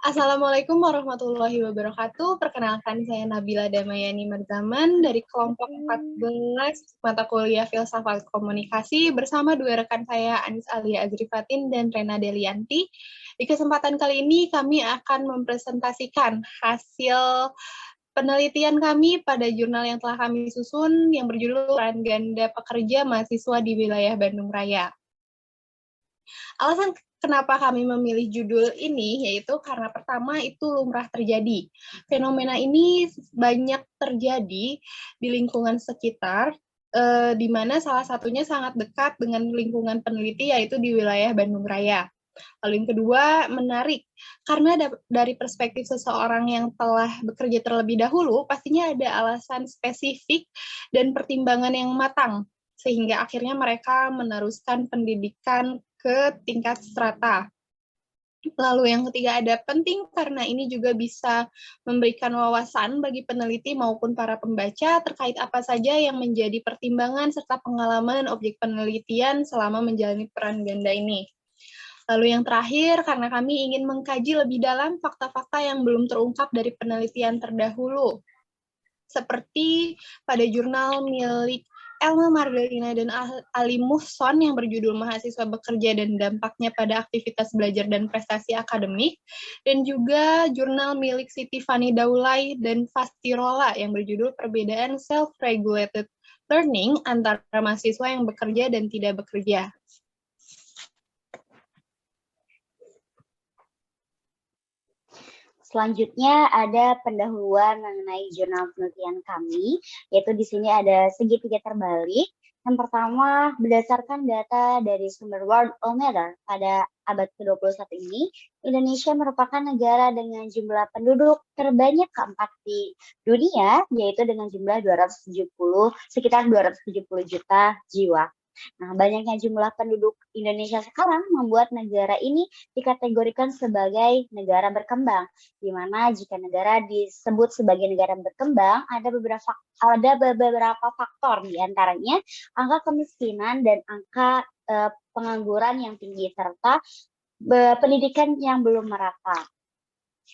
Assalamualaikum warahmatullahi wabarakatuh. Perkenalkan saya Nabila Damayani Marzaman dari kelompok 14 mata kuliah Filsafat Komunikasi bersama dua rekan saya Anis Alia Azrifatin dan Rena Delianti. Di kesempatan kali ini kami akan mempresentasikan hasil penelitian kami pada jurnal yang telah kami susun yang berjudul Peran Ganda Pekerja Mahasiswa di Wilayah Bandung Raya. Alasan kenapa kami memilih judul ini yaitu karena pertama itu lumrah terjadi. Fenomena ini banyak terjadi di lingkungan sekitar, di mana salah satunya sangat dekat dengan lingkungan peneliti yaitu di wilayah Bandung Raya. Lalu yang kedua, menarik. Karena dari perspektif seseorang yang telah bekerja terlebih dahulu, pastinya ada alasan spesifik dan pertimbangan yang matang, sehingga akhirnya mereka meneruskan pendidikan ke tingkat strata. Lalu yang ketiga ada penting karena ini juga bisa memberikan wawasan bagi peneliti maupun para pembaca terkait apa saja yang menjadi pertimbangan serta pengalaman objek penelitian selama menjalani peran ganda ini. Lalu yang terakhir, karena kami ingin mengkaji lebih dalam fakta-fakta yang belum terungkap dari penelitian terdahulu. Seperti pada jurnal milik Elma Mardelina dan Ali Muhson yang berjudul Mahasiswa Bekerja dan Dampaknya pada Aktivitas Belajar dan Prestasi Akademik, dan juga jurnal milik Siti Fani Daulay dan Fastirola yang berjudul Perbedaan Self-Regulated Learning antara mahasiswa yang bekerja dan tidak bekerja. Selanjutnya ada pendahuluan mengenai jurnal penelitian kami, yaitu di sini ada segitiga terbalik. Yang pertama, berdasarkan data dari sumber Worldometer pada abad ke-21 ini, Indonesia merupakan negara dengan jumlah penduduk terbanyak keempat di dunia, yaitu dengan jumlah sekitar 270 juta jiwa. Nah, banyaknya jumlah penduduk Indonesia sekarang membuat negara ini dikategorikan sebagai negara berkembang, di mana jika negara disebut sebagai negara berkembang, ada beberapa faktor, di antaranya angka kemiskinan dan angka pengangguran yang tinggi, serta pendidikan yang belum merata.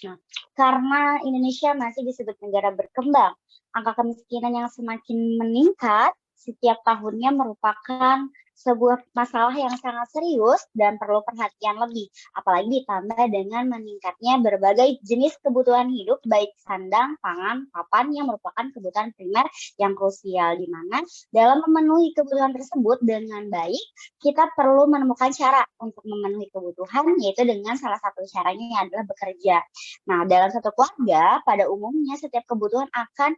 Nah, karena Indonesia masih disebut negara berkembang, angka kemiskinan yang semakin meningkat setiap tahunnya merupakan sebuah masalah yang sangat serius dan perlu perhatian lebih, apalagi ditambah dengan meningkatnya berbagai jenis kebutuhan hidup, baik sandang, pangan, papan, yang merupakan kebutuhan primer yang krusial, di mana dalam memenuhi kebutuhan tersebut dengan baik, kita perlu menemukan cara untuk memenuhi kebutuhan, yaitu dengan salah satu caranya adalah bekerja. Nah, dalam satu keluarga, pada umumnya setiap kebutuhan akan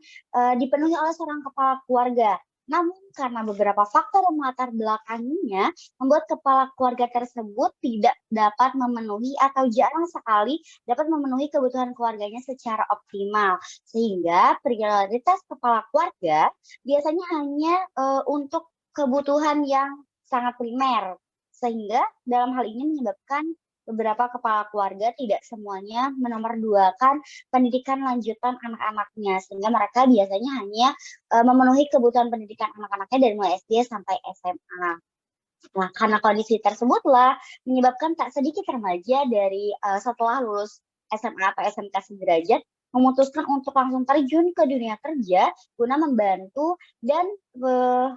dipenuhi oleh seorang kepala keluarga. Namun, karena beberapa faktor melatar belakangnya, membuat kepala keluarga tersebut tidak dapat memenuhi atau jarang sekali dapat memenuhi kebutuhan keluarganya secara optimal. Sehingga prioritas kepala keluarga biasanya hanya untuk kebutuhan yang sangat primer. Sehingga dalam hal ini menyebabkan beberapa kepala keluarga tidak semuanya menomorduakan pendidikan lanjutan anak-anaknya, sehingga mereka biasanya hanya memenuhi kebutuhan pendidikan anak-anaknya dari mulai SD sampai SMA. Nah, karena kondisi tersebutlah menyebabkan tak sedikit remaja dari setelah lulus SMA atau SMK sederajat memutuskan untuk langsung terjun ke dunia kerja guna membantu dan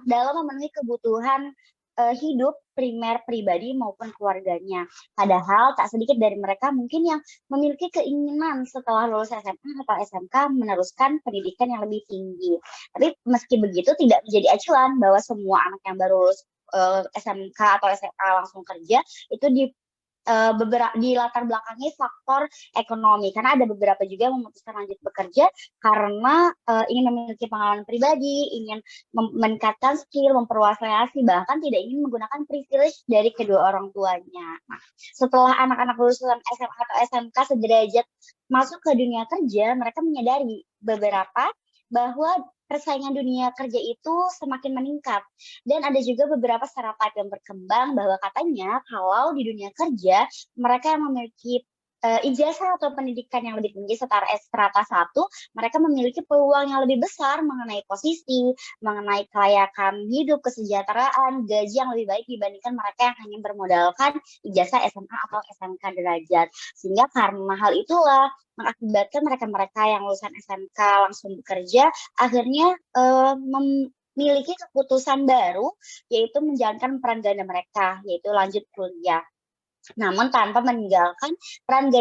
dalam memenuhi kebutuhan hidup primer pribadi maupun keluarganya. Padahal tak sedikit dari mereka mungkin yang memiliki keinginan setelah lulus SMA atau SMK meneruskan pendidikan yang lebih tinggi. Tapi meski begitu tidak menjadi acuan bahwa semua anak yang baru lulus SMK atau SMA langsung kerja itu di latar belakangnya faktor ekonomi, karena ada beberapa juga yang memutuskan lanjut bekerja karena ingin memiliki pengalaman pribadi, ingin meningkatkan skill, memperluas relasi, bahkan tidak ingin menggunakan privilege dari kedua orang tuanya. Nah, setelah anak-anak lulusan SMA atau SMK sederajat masuk ke dunia kerja, mereka menyadari bahwa persaingan dunia kerja itu semakin meningkat. Dan ada juga beberapa stereotip yang berkembang bahwa katanya kalau di dunia kerja, mereka yang memiliki ijazah atau pendidikan yang lebih tinggi setara strata 1, mereka memiliki peluang yang lebih besar mengenai posisi, mengenai kelayakan hidup, kesejahteraan, gaji yang lebih baik dibandingkan mereka yang hanya bermodalkan ijazah SMA atau SMK derajat. Sehingga karena hal itulah mengakibatkan mereka-mereka yang lulusan SMK langsung bekerja, akhirnya memiliki keputusan baru, yaitu menjalankan peran ganda mereka, yaitu lanjut kuliah. Namun tanpa meninggalkan peran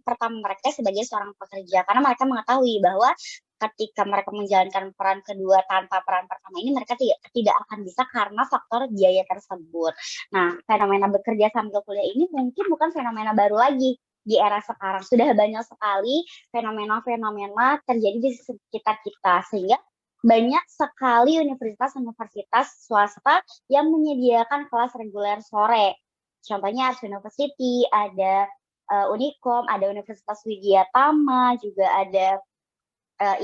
pertama mereka sebagai seorang pekerja, karena mereka mengetahui bahwa ketika mereka menjalankan peran kedua tanpa peran pertama ini, mereka tidak akan bisa karena faktor biaya tersebut. Nah, fenomena bekerja sambil kuliah ini mungkin bukan fenomena baru lagi di era sekarang. Sudah banyak sekali fenomena-fenomena terjadi di sekitar kita, sehingga banyak sekali universitas-universitas swasta yang menyediakan kelas reguler sore. Contohnya Ars University, ada Unikom, ada Universitas Widya Tama, juga ada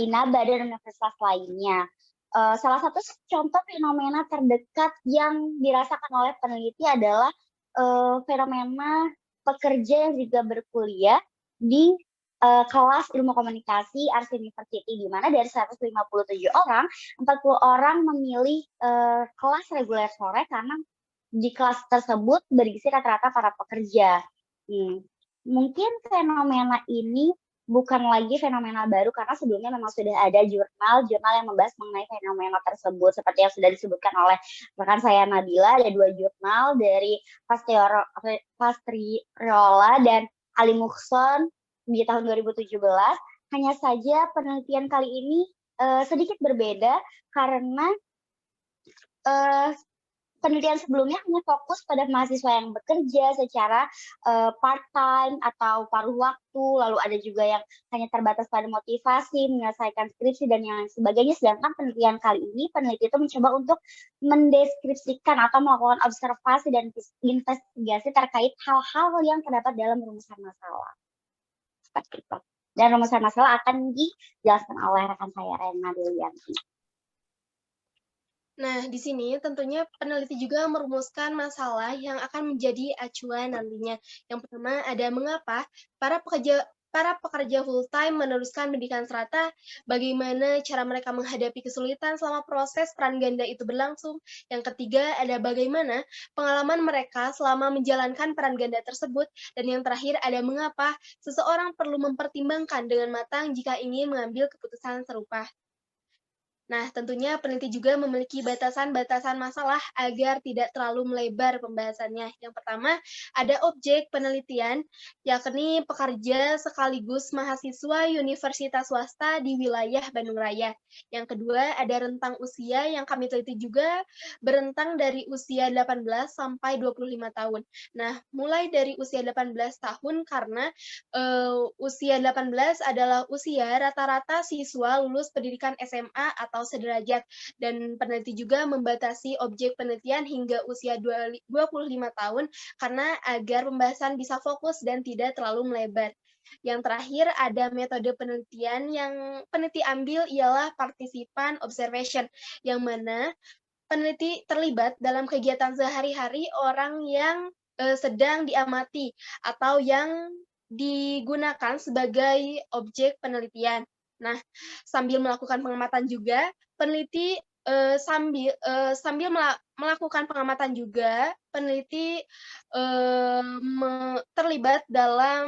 INABA dan universitas lainnya. Salah satu contoh fenomena terdekat yang dirasakan oleh peneliti adalah fenomena pekerja yang juga berkuliah di kelas ilmu komunikasi Ars University, di mana dari 157 orang, 40 orang memilih kelas reguler sore karena di kelas tersebut berisi rata-rata para pekerja. Mungkin fenomena ini bukan lagi fenomena baru karena sebelumnya memang sudah ada jurnal yang membahas mengenai fenomena tersebut, seperti yang sudah disebutkan oleh rekan saya Nabila. Ada 2 jurnal dari Pastriola dan Ali Muxon di tahun 2017. Hanya saja penelitian kali ini sedikit berbeda karena penelitian sebelumnya hanya fokus pada mahasiswa yang bekerja secara part-time atau paruh waktu, lalu ada juga yang hanya terbatas pada motivasi, menyelesaikan skripsi, dan yang sebagainya. Sedangkan penelitian kali ini, peneliti itu mencoba untuk mendeskripsikan atau melakukan observasi dan investigasi terkait hal-hal yang terdapat dalam rumusan masalah. Seperti itu. Dan rumusan masalah akan dijelaskan oleh rekan saya, Rena Dilianti. Nah, di sini tentunya peneliti juga merumuskan masalah yang akan menjadi acuan nantinya. Yang pertama ada mengapa para pekerja full-time meneruskan pendidikan serata, bagaimana cara mereka menghadapi kesulitan selama proses peran ganda itu berlangsung. Yang ketiga ada bagaimana pengalaman mereka selama menjalankan peran ganda tersebut. Dan yang terakhir ada mengapa seseorang perlu mempertimbangkan dengan matang jika ingin mengambil keputusan serupa. Nah, tentunya peneliti juga memiliki batasan-batasan masalah agar tidak terlalu melebar pembahasannya. Yang pertama, ada objek penelitian, yakni pekerja sekaligus mahasiswa universitas swasta di wilayah Bandung Raya. Yang kedua, ada rentang usia yang kami teliti juga berentang dari usia 18 sampai 25 tahun. Nah, mulai dari usia 18 tahun karena usia 18 adalah usia rata-rata siswa lulus pendidikan SMA atau sederajat, dan peneliti juga membatasi objek penelitian hingga usia 25 tahun karena agar pembahasan bisa fokus dan tidak terlalu melebar. Yang terakhir ada metode penelitian yang peneliti ambil ialah participan observation, yang mana peneliti terlibat dalam kegiatan sehari-hari orang yang sedang diamati atau yang digunakan sebagai objek penelitian. Nah, sambil melakukan pengamatan juga, peneliti sambil melakukan pengamatan juga, peneliti terlibat dalam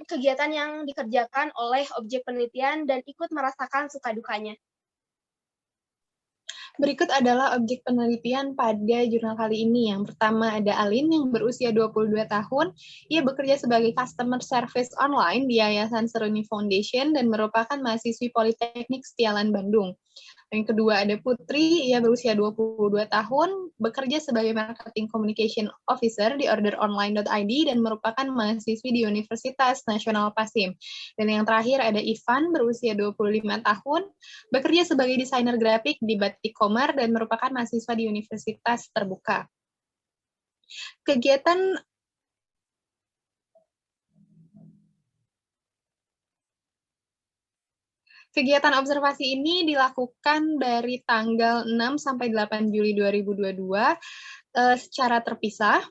kegiatan yang dikerjakan oleh objek penelitian dan ikut merasakan suka dukanya. Berikut adalah objek penelitian pada jurnal kali ini. Yang pertama ada Alin yang berusia 22 tahun. Ia bekerja sebagai customer service online di Yayasan Seruni Foundation dan merupakan mahasiswi Politeknik Setialan Bandung. Yang kedua ada Putri, ia berusia 22 tahun, bekerja sebagai Marketing Communication Officer di orderonline.id dan merupakan mahasiswi di Universitas Nasional Pasim. Dan yang terakhir ada Ivan, berusia 25 tahun, bekerja sebagai desainer grafik di Batik Komar dan merupakan mahasiswa di Universitas Terbuka. Kegiatan observasi ini dilakukan dari tanggal 6 sampai 8 Juli 2022 secara terpisah.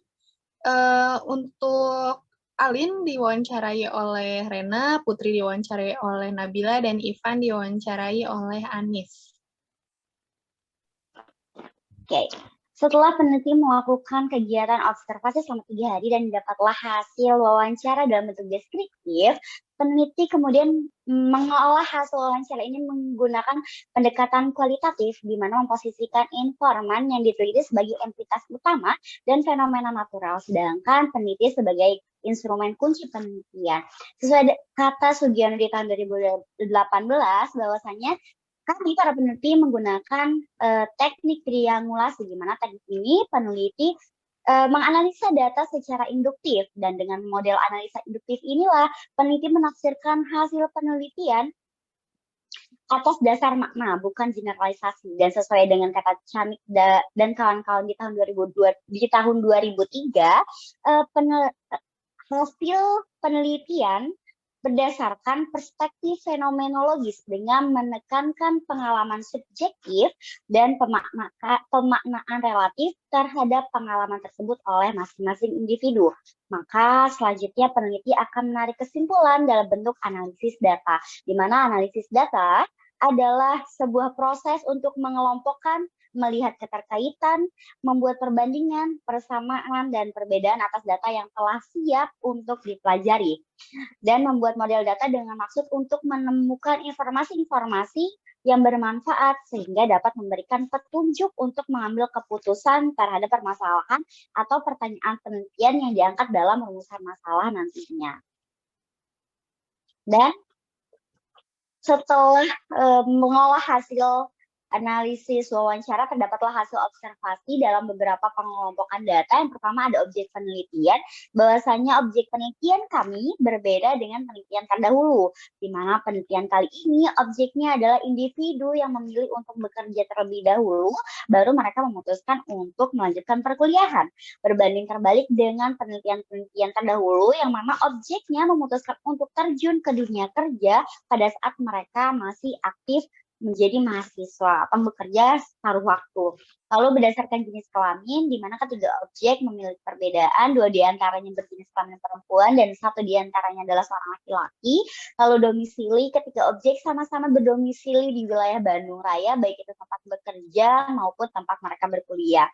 Untuk Alin diwawancarai oleh Rena, Putri diwawancarai oleh Nabila, dan Ivan diwawancarai oleh Anis. Oke, setelah peneliti melakukan kegiatan observasi selama 3 hari dan dapatlah hasil wawancara dalam bentuk deskriptif, peneliti kemudian mengolah hasil wawancara ini menggunakan pendekatan kualitatif, di mana memposisikan informan yang diteliti sebagai entitas utama dan fenomena natural, sedangkan peneliti sebagai instrumen kunci penelitian. Sesuai kata Sugiono di tahun 2018, bahwasanya kami para peneliti menggunakan teknik triangulasi, di mana teknik ini peneliti menganalisa data secara induktif, dan dengan model analisa induktif inilah peneliti menafsirkan hasil penelitian atas dasar makna, bukan generalisasi. Dan sesuai dengan kata Camik dan kawan-kawan di tahun 2003, hasil penelitian berdasarkan perspektif fenomenologis dengan menekankan pengalaman subjektif dan pemaknaan relatif terhadap pengalaman tersebut oleh masing-masing individu. Maka selanjutnya peneliti akan menarik kesimpulan dalam bentuk analisis data, di mana analisis data adalah sebuah proses untuk mengelompokkan, melihat keterkaitan, membuat perbandingan, persamaan, dan perbedaan atas data yang telah siap untuk dipelajari, dan membuat model data dengan maksud untuk menemukan informasi-informasi yang bermanfaat sehingga dapat memberikan petunjuk untuk mengambil keputusan terhadap permasalahan atau pertanyaan penelitian yang diangkat dalam rumusan masalah nantinya. Dan setelah mengolah hasil analisis wawancara, terdapatlah hasil observasi dalam beberapa pengelompokan data. Yang pertama ada objek penelitian, bahwasanya objek penelitian kami berbeda dengan penelitian terdahulu, di mana penelitian kali ini objeknya adalah individu yang memilih untuk bekerja terlebih dahulu, baru mereka memutuskan untuk melanjutkan perkuliahan. Berbanding terbalik dengan penelitian-penelitian terdahulu, yang mana objeknya memutuskan untuk terjun ke dunia kerja pada saat mereka masih aktif menjadi mahasiswa atau bekerja separuh waktu. Lalu berdasarkan jenis kelamin, di mana ketiga objek memiliki perbedaan, 2 diantaranya berjenis kelamin perempuan dan 1 diantaranya adalah seorang laki-laki. Lalu domisili, ketiga objek sama-sama berdomisili di wilayah Bandung Raya, baik itu tempat bekerja maupun tempat mereka berkuliah.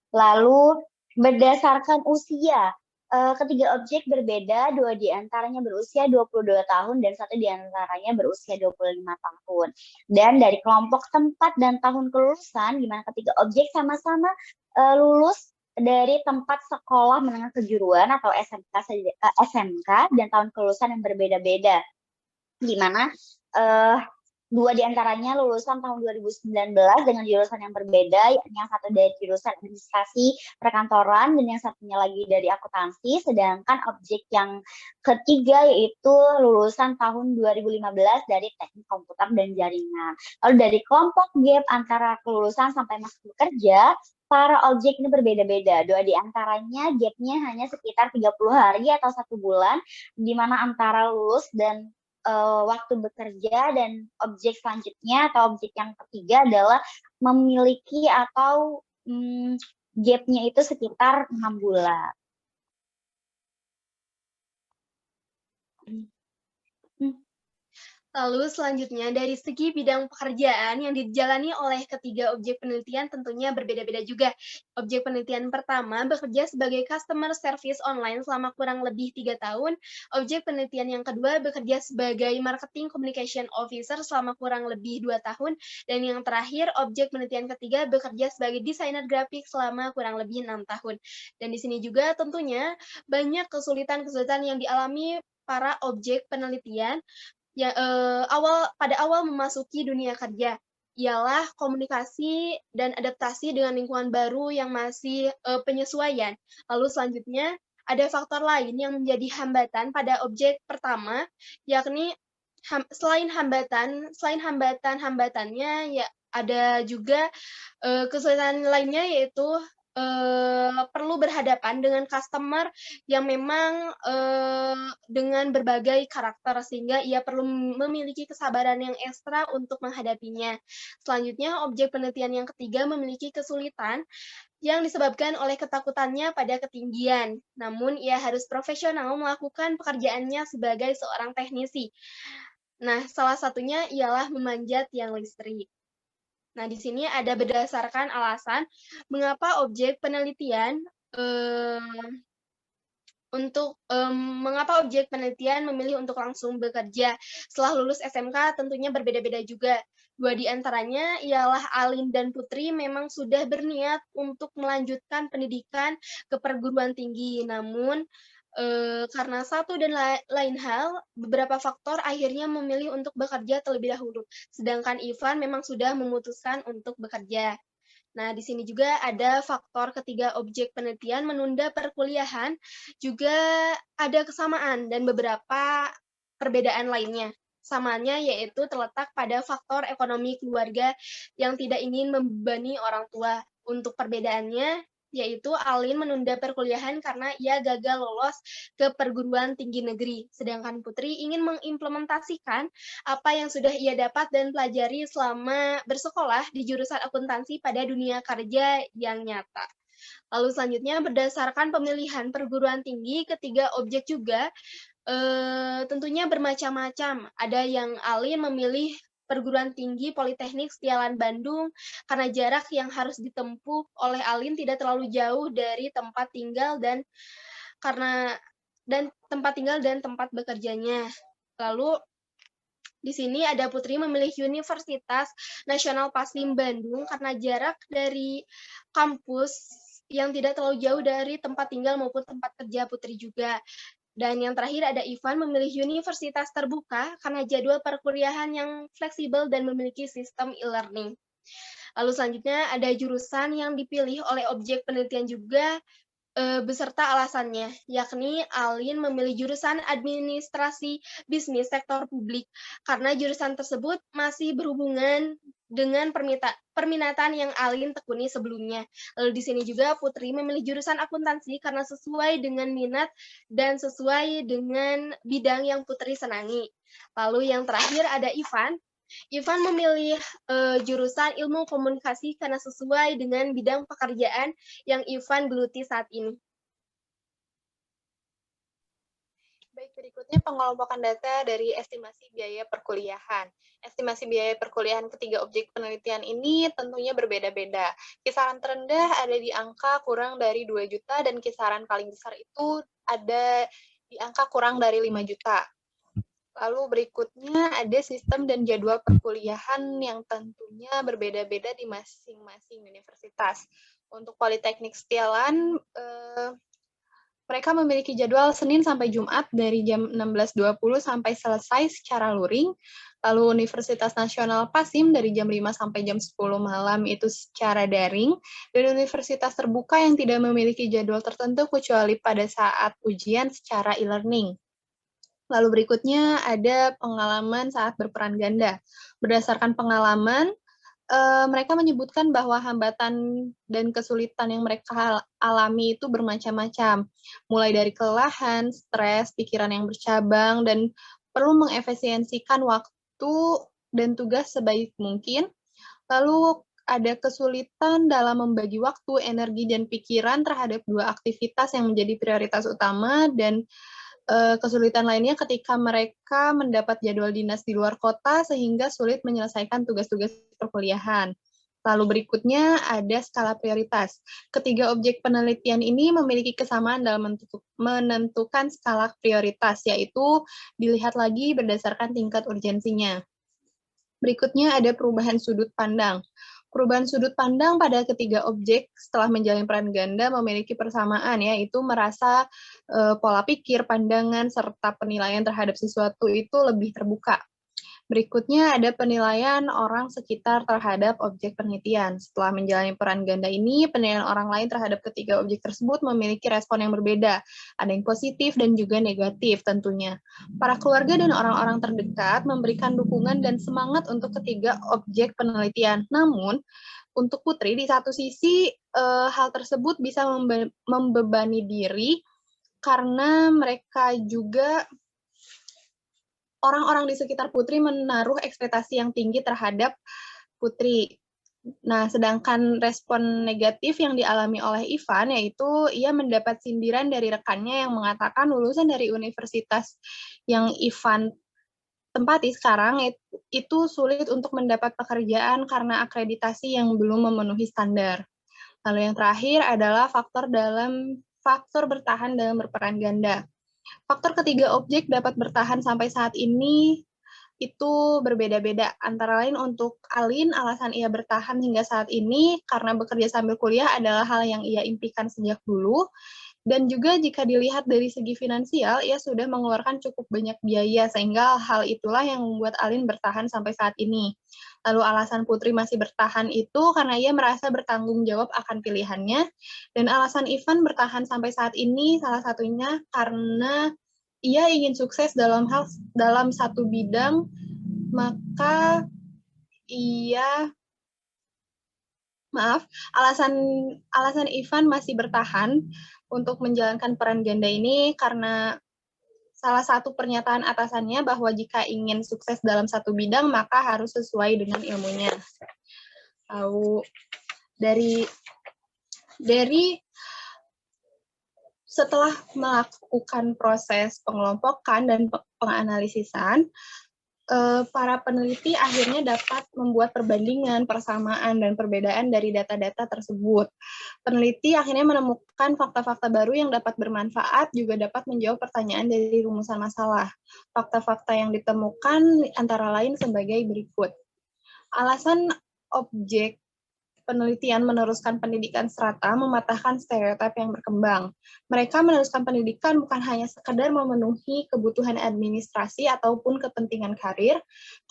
Lalu berdasarkan usia, ketiga objek berbeda, 2 diantaranya berusia 22 tahun dan 1 diantaranya berusia 25 tahun. Dan dari kelompok tempat dan tahun kelulusan, di mana ketiga objek sama-sama lulus dari tempat sekolah menengah kejuruan atau SMK dan tahun kelulusan yang berbeda-beda, di mana 2 diantaranya lulusan tahun 2019 dengan jurusan yang berbeda, yakni yang satu dari jurusan administrasi perkantoran dan yang satunya lagi dari akuntansi, sedangkan objek yang ketiga yaitu lulusan tahun 2015 dari teknik komputer dan jaringan. Lalu dari kelompok gap antara kelulusan sampai masuk bekerja, para objek ini berbeda-beda. 2 diantaranya gapnya hanya sekitar 30 hari atau 1 bulan, di mana antara lulus dan waktu bekerja, dan objek selanjutnya atau objek yang ketiga adalah memiliki atau gap-nya itu sekitar 6 bulan. Lalu selanjutnya, dari segi bidang pekerjaan yang dijalani oleh ketiga objek penelitian tentunya berbeda-beda juga. Objek penelitian pertama bekerja sebagai customer service online selama kurang lebih 3 tahun. Objek penelitian yang kedua bekerja sebagai marketing communication officer selama kurang lebih 2 tahun. Dan yang terakhir, objek penelitian ketiga bekerja sebagai desainer grafik selama kurang lebih 6 tahun. Dan di sini juga tentunya banyak kesulitan-kesulitan yang dialami para objek penelitian ya, pada awal memasuki dunia kerja, ialah komunikasi dan adaptasi dengan lingkungan baru yang masih penyesuaian. Lalu selanjutnya ada faktor lain yang menjadi hambatan pada objek pertama, yakni selain hambatan-hambatannya ya ada juga kesulitan lainnya, yaitu perlu berhadapan dengan customer yang memang, dengan berbagai karakter, sehingga ia perlu memiliki kesabaran yang ekstra untuk menghadapinya. Selanjutnya, objek penelitian yang ketiga memiliki kesulitan yang disebabkan oleh ketakutannya pada ketinggian. Namun, ia harus profesional melakukan pekerjaannya sebagai seorang teknisi. Nah, salah satunya ialah memanjat tiang listrik. Nah, di sini ada berdasarkan alasan mengapa objek penelitian, mengapa objek penelitian memilih untuk langsung bekerja. Setelah lulus SMK tentunya berbeda-beda juga. Dua di antaranya ialah Alin dan Putri memang sudah berniat untuk melanjutkan pendidikan ke perguruan tinggi. Namun, karena satu dan lain hal, beberapa faktor akhirnya memilih untuk bekerja terlebih dahulu. Sedangkan Ivan memang sudah memutuskan untuk bekerja. Nah, di sini juga ada faktor ketiga objek penelitian menunda perkuliahan, juga ada kesamaan dan beberapa perbedaan lainnya. Samaannya yaitu terletak pada faktor ekonomi keluarga yang tidak ingin membebani orang tua. Untuk perbedaannya, yaitu Alin menunda perkuliahan karena ia gagal lolos ke perguruan tinggi negeri, sedangkan Putri ingin mengimplementasikan apa yang sudah ia dapat dan pelajari selama bersekolah di jurusan akuntansi pada dunia kerja yang nyata. Lalu selanjutnya berdasarkan pemilihan perguruan tinggi, ketiga objek juga tentunya bermacam-macam. Ada yang Alin memilih perguruan tinggi Politeknik Setiawan Bandung karena jarak yang harus ditempuh oleh Alin tidak terlalu jauh dari tempat tinggal dan tempat bekerjanya. Lalu di sini ada Putri memilih Universitas Nasional Paslim Bandung karena jarak dari kampus yang tidak terlalu jauh dari tempat tinggal maupun tempat kerja Putri juga. Dan yang terakhir ada Ivan memilih universitas terbuka karena jadwal perkuliahan yang fleksibel dan memiliki sistem e-learning. Lalu selanjutnya ada jurusan yang dipilih oleh objek penelitian juga beserta alasannya, yakni Alin memilih jurusan administrasi bisnis sektor publik karena jurusan tersebut masih berhubungan dengan perminatan yang Alin tekuni sebelumnya. Lalu di sini juga Putri memilih jurusan akuntansi karena sesuai dengan minat dan sesuai dengan bidang yang Putri senangi. Lalu yang terakhir ada Ivan. Ivan memilih jurusan ilmu komunikasi karena sesuai dengan bidang pekerjaan yang Ivan geluti saat ini. Baik, berikutnya pengelompokan data dari estimasi biaya perkuliahan. Estimasi biaya perkuliahan ketiga objek penelitian ini tentunya berbeda-beda. Kisaran terendah ada di angka kurang dari 2 juta dan kisaran paling besar itu ada di angka kurang dari 5 juta. Lalu berikutnya ada sistem dan jadwal perkuliahan yang tentunya berbeda-beda di masing-masing universitas. Untuk Politeknik Setiawan, mereka memiliki jadwal Senin sampai Jumat dari jam 16.20 sampai selesai secara luring. Lalu Universitas Nasional Passim dari jam 5 sampai jam 10 malam itu secara daring. Dan universitas terbuka yang tidak memiliki jadwal tertentu kecuali pada saat ujian secara e-learning. Lalu berikutnya ada pengalaman saat berperan ganda. Berdasarkan pengalaman, mereka menyebutkan bahwa hambatan dan kesulitan yang mereka alami itu bermacam-macam, mulai dari kelelahan, stres, pikiran yang bercabang, dan perlu mengefisiensikan waktu dan tugas sebaik mungkin. Lalu ada kesulitan dalam membagi waktu, energi, dan pikiran terhadap dua aktivitas yang menjadi prioritas utama, dan kesulitan lainnya ketika mereka mendapat jadwal dinas di luar kota sehingga sulit menyelesaikan tugas-tugas perkuliahan. Lalu berikutnya ada skala prioritas. Ketiga objek penelitian ini memiliki kesamaan dalam menentukan skala prioritas, yaitu dilihat lagi berdasarkan tingkat urgensinya. Berikutnya ada perubahan sudut pandang. Perubahan sudut pandang pada ketiga objek setelah menjalin peran ganda memiliki persamaan, yaitu merasa pola pikir, pandangan, serta penilaian terhadap sesuatu itu lebih terbuka. Berikutnya ada penilaian orang sekitar terhadap objek penelitian. Setelah menjalani peran ganda ini, penilaian orang lain terhadap ketiga objek tersebut memiliki respon yang berbeda. Ada yang positif dan juga negatif tentunya. Para keluarga dan orang-orang terdekat memberikan dukungan dan semangat untuk ketiga objek penelitian. Namun, untuk putri, di satu sisi hal tersebut bisa membebani diri karena mereka juga orang-orang di sekitar putri menaruh ekspektasi yang tinggi terhadap putri. Nah, sedangkan respon negatif yang dialami oleh Ivan yaitu ia mendapat sindiran dari rekannya yang mengatakan lulusan dari universitas yang Ivan tempati sekarang itu sulit untuk mendapat pekerjaan karena akreditasi yang belum memenuhi standar. Lalu yang terakhir adalah faktor bertahan dalam berperan ganda. Faktor ketiga objek dapat bertahan sampai saat ini itu berbeda-beda. Antara lain untuk Alin, alasan ia bertahan hingga saat ini karena bekerja sambil kuliah adalah hal yang ia impikan sejak dulu. Dan juga jika dilihat dari segi finansial, ia sudah mengeluarkan cukup banyak biaya, sehingga hal itulah yang membuat Alin bertahan sampai saat ini. Lalu alasan Putri masih bertahan itu karena ia merasa bertanggung jawab akan pilihannya, dan alasan Ivan bertahan sampai saat ini salah satunya karena ia ingin sukses dalam satu bidang, maka alasan Ivan masih bertahan untuk menjalankan peran ganda ini karena salah satu pernyataan atasannya bahwa jika ingin sukses dalam satu bidang maka harus sesuai dengan ilmunya. Lalu dari setelah melakukan proses pengelompokan dan penganalisisan, para peneliti akhirnya dapat membuat perbandingan, persamaan, dan perbedaan dari data-data tersebut. Peneliti akhirnya menemukan fakta-fakta baru yang dapat bermanfaat, juga dapat menjawab pertanyaan dari rumusan masalah. Fakta-fakta yang ditemukan antara lain sebagai berikut. Alasan objek penelitian meneruskan pendidikan strata mematahkan stereotip yang berkembang. Mereka meneruskan pendidikan bukan hanya sekedar memenuhi kebutuhan administrasi ataupun kepentingan karir,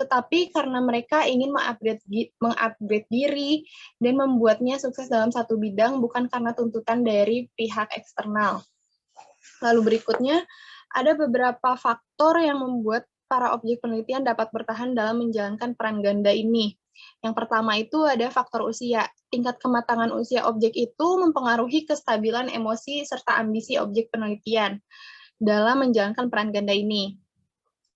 tetapi karena mereka ingin mengupgrade diri dan membuatnya sukses dalam satu bidang bukan karena tuntutan dari pihak eksternal. Lalu berikutnya, ada beberapa faktor yang membuat para objek penelitian dapat bertahan dalam menjalankan peran ganda ini. Yang pertama itu ada faktor usia. Tingkat kematangan usia objek itu mempengaruhi kestabilan emosi serta ambisi objek penelitian dalam menjalankan peran ganda ini.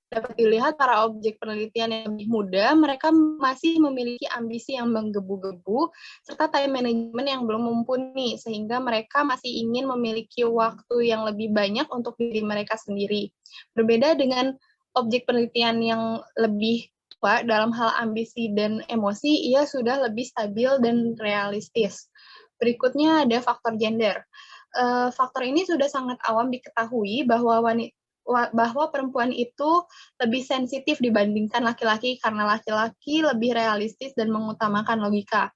Dapat dilihat para objek penelitian yang lebih muda, mereka masih memiliki ambisi yang menggebu-gebu, serta time management yang belum mumpuni, sehingga mereka masih ingin memiliki waktu yang lebih banyak untuk diri mereka sendiri. Berbeda dengan objek penelitian yang lebih tua dalam hal ambisi dan emosi, ia sudah lebih stabil dan realistis. Berikutnya ada faktor gender. Faktor ini sudah sangat awam diketahui bahwa perempuan itu lebih sensitif dibandingkan laki-laki karena laki-laki lebih realistis dan mengutamakan logika.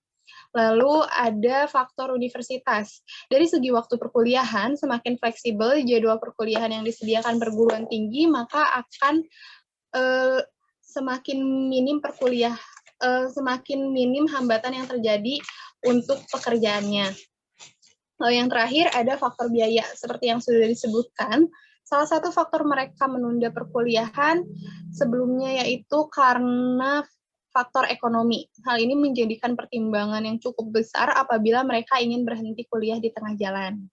Lalu ada faktor universitas. Dari segi waktu perkuliahan, semakin fleksibel jadwal perkuliahan yang disediakan perguruan tinggi, maka akan semakin minim hambatan yang terjadi untuk pekerjaannya. Lalu yang terakhir ada faktor biaya. Seperti yang sudah disebutkan, salah satu faktor mereka menunda perkuliahan sebelumnya yaitu karena faktor ekonomi. Hal ini menjadikan pertimbangan yang cukup besar apabila mereka ingin berhenti kuliah di tengah jalan.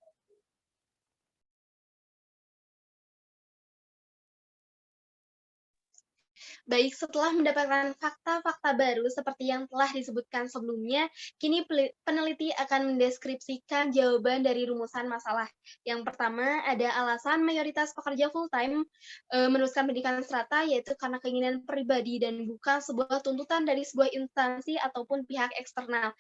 Baik, setelah mendapatkan fakta-fakta baru seperti yang telah disebutkan sebelumnya, kini peneliti akan mendeskripsikan jawaban dari rumusan masalah. Yang pertama, ada alasan mayoritas pekerja full-time meneruskan pendidikan strata, yaitu karena keinginan pribadi dan bukan sebuah tuntutan dari sebuah instansi ataupun pihak eksternal.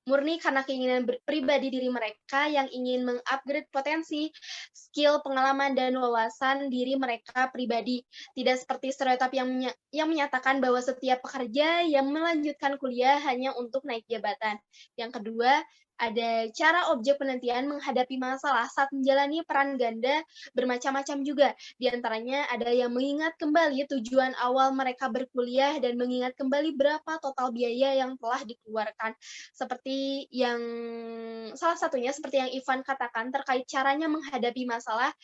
Murni karena keinginan pribadi diri mereka yang ingin mengupgrade potensi, skill, pengalaman, dan wawasan diri mereka pribadi. Tidak seperti stereotip yang menyatakan bahwa setiap pekerja yang melanjutkan kuliah hanya untuk naik jabatan. Yang kedua, ada cara objek penelitian menghadapi masalah saat menjalani peran ganda bermacam-macam juga. Di antaranya ada yang mengingat kembali tujuan awal mereka berkuliah dan mengingat kembali berapa total biaya yang telah dikeluarkan. Seperti yang salah satunya seperti yang Ivan katakan terkait caranya menghadapi masalah,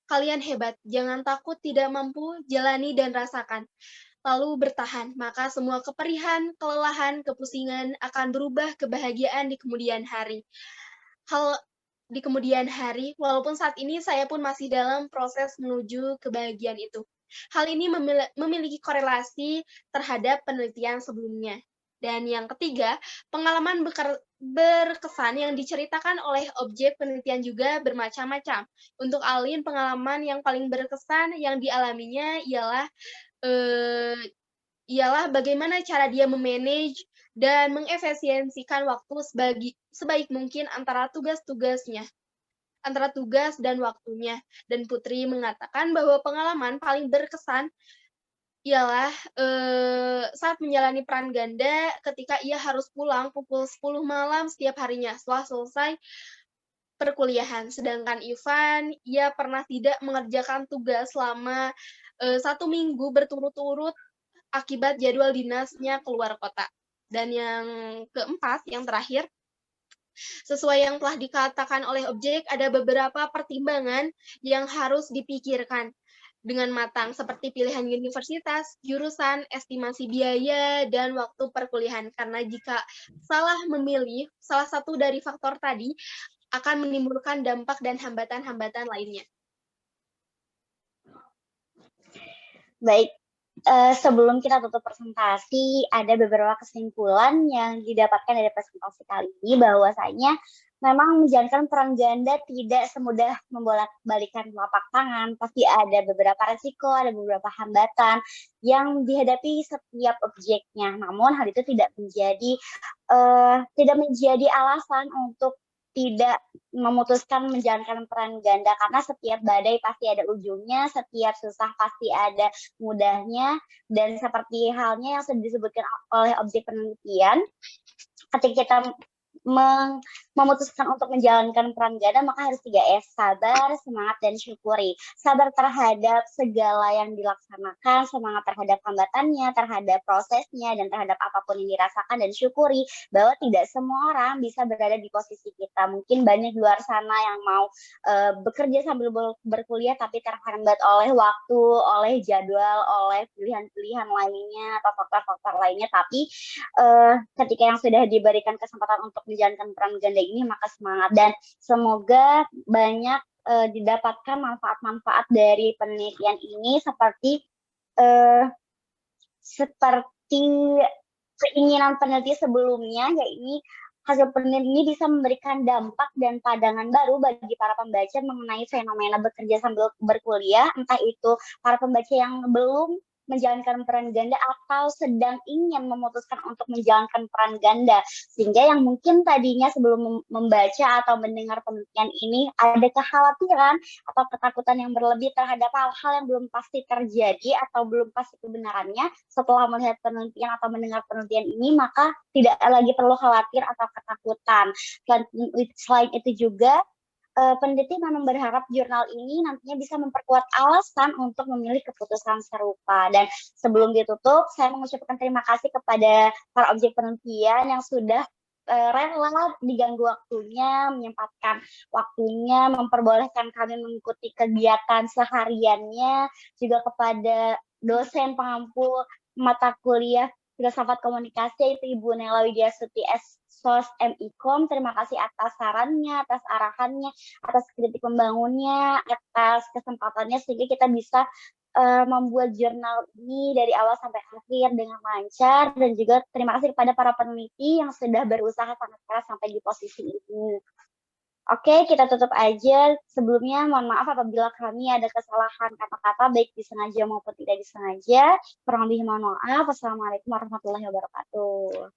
kalian hebat, jangan takut tidak mampu, jalani dan rasakan. lalu bertahan, maka semua keperihan, kelelahan, kepusingan akan berubah kebahagiaan di kemudian hari. Di kemudian hari, walaupun saat ini saya pun masih dalam proses menuju kebahagiaan itu. Hal ini memiliki korelasi terhadap penelitian sebelumnya. Dan yang ketiga, pengalaman berkesan yang diceritakan oleh objek penelitian juga bermacam-macam. Untuk Alin, pengalaman yang paling berkesan yang dialaminya ialah bagaimana cara dia memanage dan mengefisiensikan waktu sebaik mungkin antara tugas dan waktunya. Dan Putri mengatakan bahwa pengalaman paling berkesan ialah saat menjalani peran ganda ketika ia harus pulang pukul 10 malam setiap harinya setelah selesai perkuliahan. Sedangkan Ivan, ia pernah tidak mengerjakan tugas selama 1 minggu berturut-turut akibat jadwal dinasnya keluar kota. Dan yang keempat, yang terakhir, sesuai yang telah dikatakan oleh objek, ada beberapa pertimbangan yang harus dipikirkan dengan matang, seperti pilihan universitas, jurusan, estimasi biaya, dan waktu perkuliahan. Karena jika salah memilih salah satu dari faktor tadi, akan menimbulkan dampak dan hambatan-hambatan lainnya. Baik, sebelum kita tutup presentasi, ada beberapa kesimpulan yang didapatkan dari presentasi kali ini, bahwasanya memang menjalankan peran ganda tidak semudah membolak-balikan telapak tangan, pasti ada beberapa resiko, ada beberapa hambatan yang dihadapi setiap objeknya. Namun hal itu tidak menjadi alasan untuk tidak memutuskan menjalankan peran ganda, karena setiap badai pasti ada ujungnya, setiap susah pasti ada mudahnya, dan seperti halnya yang sudah disebutkan oleh objek penelitian, ketika kita memutuskan untuk menjalankan peran ganda, maka harus 3S, sabar, semangat, dan syukuri. Sabar terhadap segala yang dilaksanakan, semangat terhadap hambatannya, terhadap prosesnya, dan terhadap apapun yang dirasakan, dan syukuri bahwa tidak semua orang bisa berada di posisi kita. Mungkin banyak di luar sana yang mau bekerja sambil berkuliah, tapi terhambat oleh waktu, oleh jadwal, oleh pilihan-pilihan lainnya, atau faktor-faktor lainnya, tapi ketika yang sudah diberikan kesempatan untuk menjalankan peran ganda ini, maka semangat, dan semoga banyak didapatkan manfaat-manfaat dari penelitian ini, seperti keinginan peneliti sebelumnya, yaitu hasil penelitian ini bisa memberikan dampak dan pandangan baru bagi para pembaca mengenai fenomena bekerja sambil berkuliah, entah itu para pembaca yang belum menjalankan peran ganda atau sedang ingin memutuskan untuk menjalankan peran ganda, sehingga yang mungkin tadinya sebelum membaca atau mendengar penelitian ini ada kekhawatiran atau ketakutan yang berlebih terhadap hal-hal yang belum pasti terjadi atau belum pasti kebenarannya, setelah melihat penelitian atau mendengar penelitian ini, maka tidak lagi perlu khawatir atau ketakutan. Selain itu juga, peneliti memang berharap jurnal ini nantinya bisa memperkuat alasan untuk memilih keputusan serupa. Dan sebelum ditutup, saya mengucapkan terima kasih kepada para objek penelitian yang sudah rela diganggu waktunya, menyempatkan waktunya, memperbolehkan kami mengikuti kegiatan sehariannya, juga kepada dosen pengampu mata kuliah Filsafat Komunikasi, yaitu Ibu Nela Widyasuti SOS MIKOM. Terima kasih atas sarannya, atas arahannya, atas kritik membangunnya, atas kesempatannya, sehingga kita bisa membuat jurnal ini dari awal sampai akhir dengan lancar, dan juga terima kasih kepada para peneliti yang sudah berusaha sangat keras sampai di posisi ini. Oke, kita tutup aja. Sebelumnya mohon maaf apabila kami ada kesalahan kata-kata, baik disengaja maupun tidak disengaja. Kurang lebih mohon maaf. Wassalamualaikum warahmatullahi wabarakatuh.